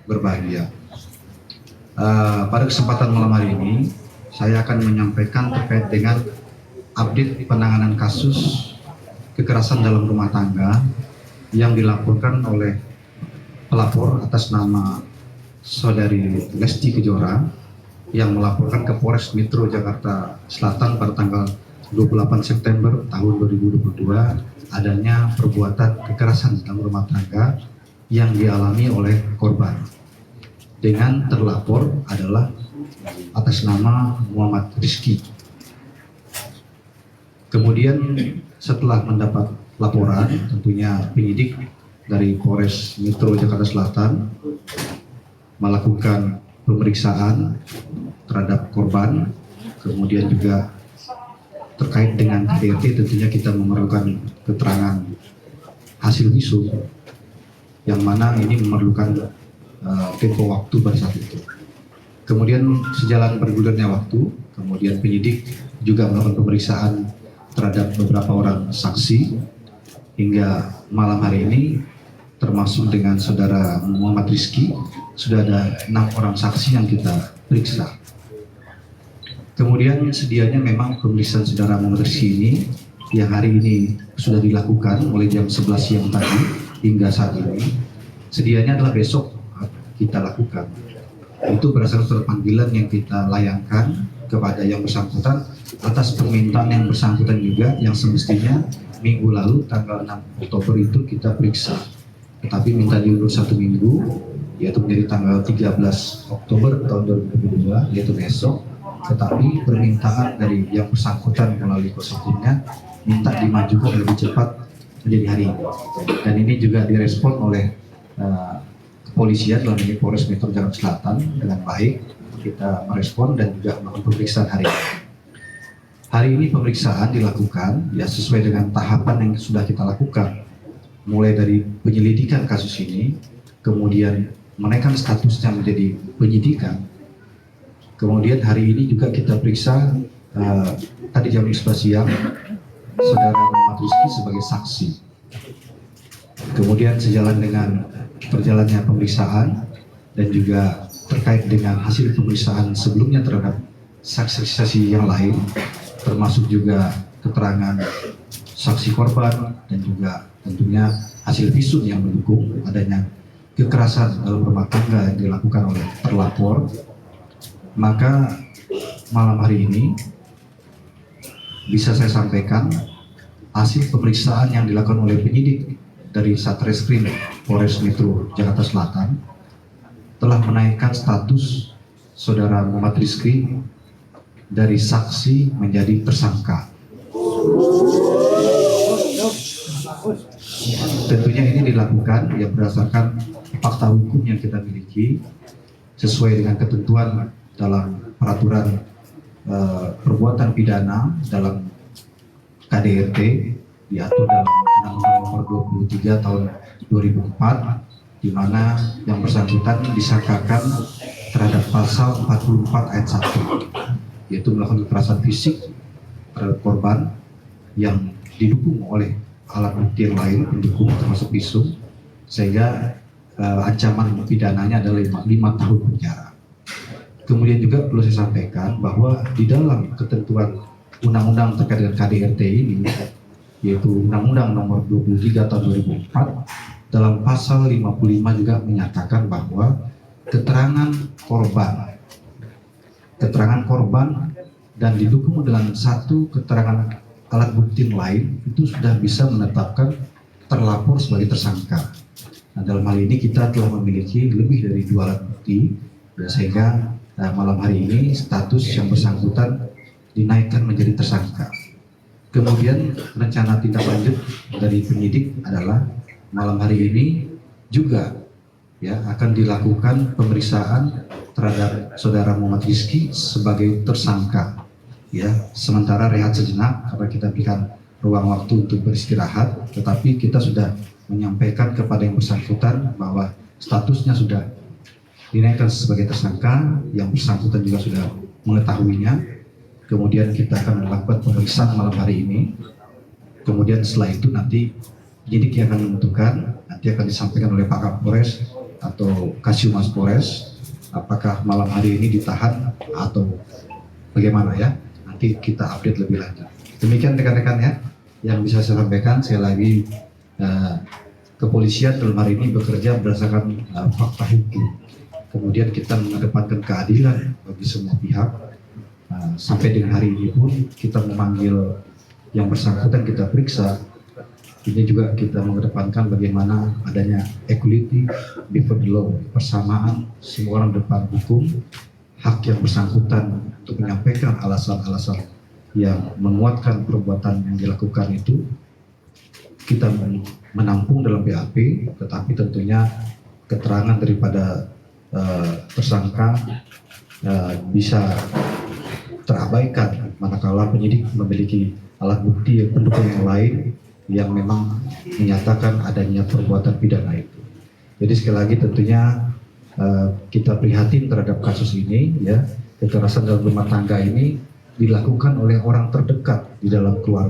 berbahagia. Pada kesempatan malam hari ini, saya akan menyampaikan terkait dengan update penanganan kasus kekerasan dalam rumah tangga yang dilaporkan oleh pelapor atas nama Saudari Lesti Kejora yang melaporkan ke Polres Metro Jakarta Selatan pada tanggal 28 September tahun 2022 adanya perbuatan kekerasan dalam rumah tangga yang dialami oleh korban. Dengan terlapor adalah atas nama Muhammad Rizky. Kemudian setelah mendapat laporan, tentunya penyidik dari Polres Metro Jakarta Selatan melakukan pemeriksaan terhadap korban, kemudian juga terkait dengan KDRT tentunya kita memerlukan keterangan hasil visum yang mana ini memerlukan tempo waktu pada saat itu. Kemudian sejalan bergulirnya waktu, kemudian penyidik juga melakukan pemeriksaan terhadap beberapa orang saksi hingga malam hari ini termasuk dengan saudara Muhammad Rizky sudah ada 6 orang saksi yang kita periksa. Kemudian sedianya memang pemeriksaan saudara Muhammad Rizky ini yang hari ini sudah dilakukan mulai jam 11 siang tadi hingga saat ini. Sedianya adalah besok kita lakukan. Itu berdasarkan surat panggilan yang kita layangkan kepada yang bersangkutan atas permintaan yang bersangkutan juga yang semestinya minggu lalu tanggal 6 Oktober itu kita periksa. Tetapi minta diundur 1 minggu, yaitu menjadi tanggal 13 Oktober tahun 2022, yaitu besok. Tetapi permintaan dari yang bersangkutan melalui kuasa hukumnya minta dimajukan lebih cepat menjadi hari ini. Dan ini juga direspon oleh kepolisian dalam ini Polres Metro Jakarta Selatan dengan baik. Kita merespon dan juga melakukan pemeriksaan hari ini. Hari ini pemeriksaan dilakukan ya sesuai dengan tahapan yang sudah kita lakukan. Mulai dari penyelidikan kasus ini, kemudian menaikkan statusnya menjadi penyidikan. Kemudian hari ini juga kita periksa tadi jam 11 siang saudara Muhammad Rizky sebagai saksi. Kemudian sejalan dengan berjalannya pemeriksaan dan juga terkait dengan hasil pemeriksaan sebelumnya terhadap saksi-saksi yang lain, termasuk juga keterangan saksi korban dan juga tentunya hasil visum yang mendukung adanya kekerasan dalam rumah tangga yang dilakukan oleh terlapor. Maka malam hari ini bisa saya sampaikan hasil pemeriksaan yang dilakukan oleh penyidik dari Satreskrim Polres Metro Jakarta Selatan telah menaikkan status saudara Muhammad Rizky dari saksi menjadi tersangka. Tentunya ini dilakukan ya berdasarkan fakta hukum yang kita miliki sesuai dengan ketentuan dalam peraturan perbuatan pidana dalam KDRT diatur dalam Undang-Undang Nomor 23 Tahun 2004 di mana yang bersangkutan disangkakan terhadap pasal 44 ayat 1 yaitu melakukan kekerasan fisik terhadap korban yang didukung oleh alat bukti yang lain pendukung termasuk visum sehingga ancaman pidananya adalah 5 tahun penjara. Kemudian juga perlu saya sampaikan bahwa di dalam ketentuan undang-undang terkait dengan KDRT ini yaitu Undang-Undang Nomor 23 Tahun 2004 dalam pasal 55 juga menyatakan bahwa keterangan korban dan didukung dengan satu keterangan alat bukti lain itu sudah bisa menetapkan terlapor sebagai tersangka. Nah, dalam hal ini kita telah memiliki lebih dari 2 alat bukti dan sehingga malam hari ini status yang bersangkutan dinaikkan menjadi tersangka. Kemudian rencana tindak lanjut dari penyidik adalah malam hari ini juga ya akan dilakukan pemeriksaan terhadap saudara Muhammad Rizky sebagai tersangka. Ya, sementara rehat sejenak karena kita berikan ruang waktu untuk beristirahat, tetapi kita sudah menyampaikan kepada yang bersangkutan bahwa statusnya sudah dinaikkan sebagai tersangka, yang bersangkutan juga sudah mengetahuinya. Kemudian kita akan melakukan pemeriksaan malam hari ini. Kemudian setelah itu nanti penyidik yang akan menentukan, nanti akan disampaikan oleh Pak Kapolres atau Kasiumas Polres, apakah malam hari ini ditahan atau bagaimana ya, nanti kita update lebih lanjut. Demikian rekan-rekan ya yang bisa saya sampaikan. Saya lagi kepolisian dalam hari ini bekerja berdasarkan fakta hukum, kemudian kita mengedepankan keadilan bagi semua pihak. Sampai dengan hari ini pun kita memanggil yang bersangkutan, kita periksa. Ini juga kita mengedepankan bagaimana adanya equality before the law, persamaan semua orang depan hukum, hak yang bersangkutan untuk menyampaikan alasan-alasan yang menguatkan perbuatan yang dilakukan itu kita menampung dalam BAP, tetapi tentunya keterangan daripada tersangka bisa terabaikan manakala penyidik memiliki alat bukti pendukung yang lain yang memang menyatakan adanya perbuatan pidana itu. Jadi sekali lagi tentunya kita prihatin terhadap kasus ini ya. Kekerasan dalam rumah tangga ini dilakukan oleh orang terdekat di dalam keluarga.